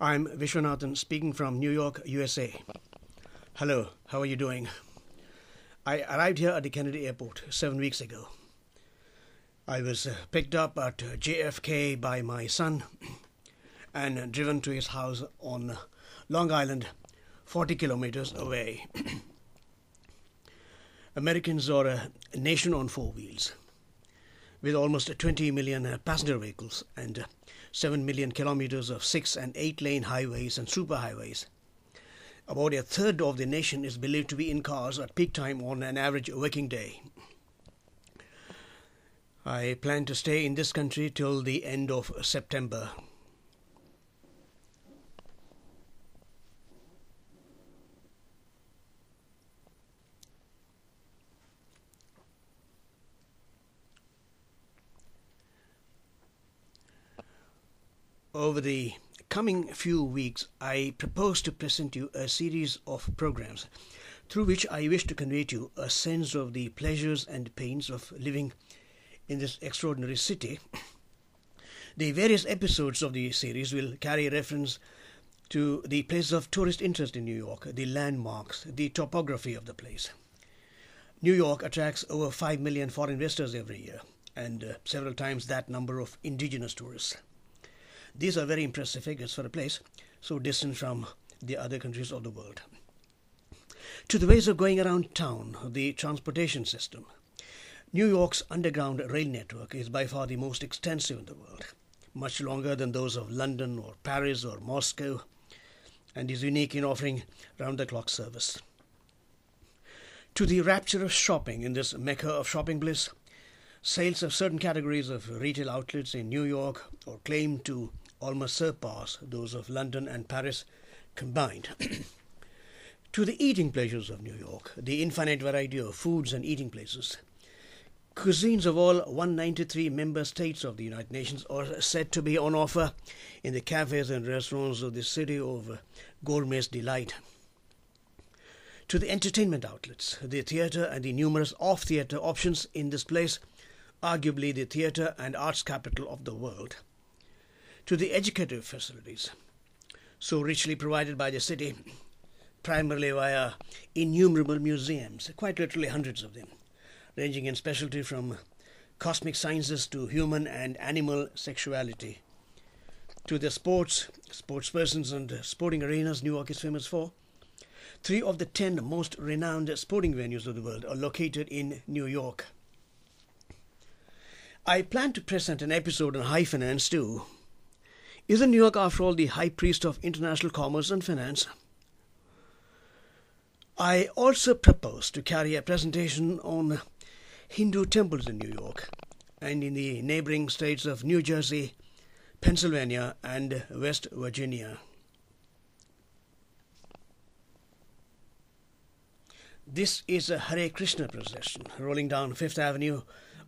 I'm Vishwanathan speaking from New York, USA. Hello, how are you doing? I arrived here at the Kennedy Airport 7 weeks ago. I was picked up at JFK by my son and driven to his house on Long Island, 40 kilometers away. Americans are a nation on four wheels, with almost 20 million passenger vehicles and 7 million kilometers of 6 and 8 lane highways and superhighways. About a third of the nation is believed to be in cars at peak time on an average working day. I plan to stay in this country till the end of September. Over the coming few weeks, I propose to present you a series of programs through which I wish to convey to you a sense of the pleasures and pains of living in this extraordinary city. The various episodes of the series will carry reference to the places of tourist interest in New York, the landmarks, the topography of the place. New York attracts over 5 million foreign visitors every year, and several times that number of indigenous tourists. These are very impressive figures for a place so distant from the other countries of the world. To the ways of going around town, the transportation system. New York's underground rail network is by far the most extensive in the world, much longer than those of London or Paris or Moscow, and is unique in offering round-the-clock service. To the rapture of shopping in this mecca of shopping bliss, sales of certain categories of retail outlets in New York are claimed to almost surpass those of London and Paris combined. To the eating pleasures of New York, the infinite variety of foods and eating places. Cuisines of all 193 member states of the United Nations are said to be on offer in the cafes and restaurants of the city of gourmet's delight. To the entertainment outlets, the theatre and the numerous off-theatre options in this place, arguably the theatre and arts capital of the world. To the educative facilities, so richly provided by the city, primarily via innumerable museums, quite literally hundreds of them, ranging in specialty from cosmic sciences to human and animal sexuality. To the sportspersons and sporting arenas New York is famous for. 3 of the 10 most renowned sporting venues of the world are located in New York. I plan to present an episode on high finance too. Isn't New York, after all, the high priest of international commerce and finance? I also propose to carry a presentation on Hindu temples in New York and in the neighboring states of New Jersey, Pennsylvania, and West Virginia. This is a Hare Krishna procession rolling down Fifth Avenue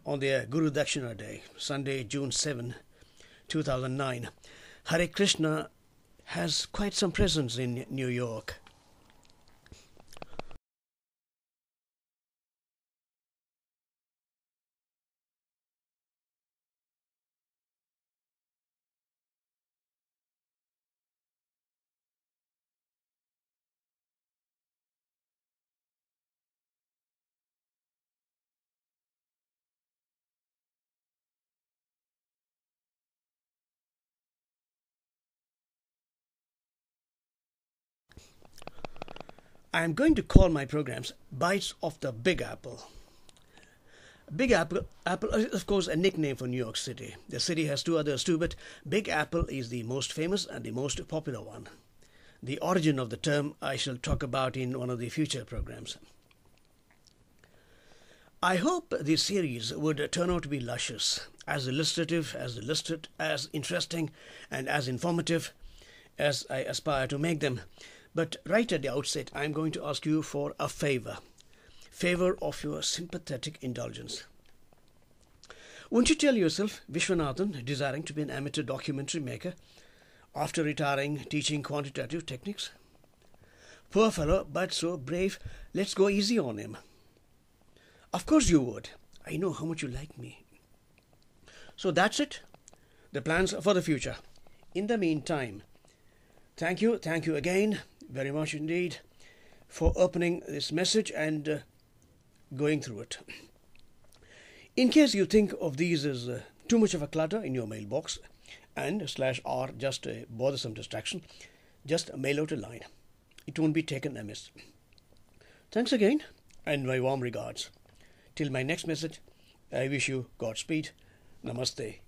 on their Guru Dakshina Day, Sunday, June 7, 2009. Hare Krishna has quite some presence in New York. I am going to call my programs Bites of the Big Apple. Big Apple is, of course, a nickname for New York City. The city has 2 others too, but Big Apple is the most famous and the most popular one. The origin of the term I shall talk about in one of the future programs. I hope this series would turn out to be luscious, as illustrative, as interesting, and as informative as I aspire to make them. But right at the outset, I am going to ask you for a favor of your sympathetic indulgence. Won't you tell yourself, Vishwanathan, desiring to be an amateur documentary maker, after retiring teaching quantitative techniques? Poor fellow, but so brave, let's go easy on him. Of course you would. I know how much you like me. So that's it. The plans for the future. In the meantime, Thank you again, very much indeed, for opening this message and going through it. In case you think of these as too much of a clutter in your mailbox and /r just a bothersome distraction, just mail out a line. It won't be taken amiss. Thanks again, and my warm regards. Till my next message, I wish you Godspeed. Namaste.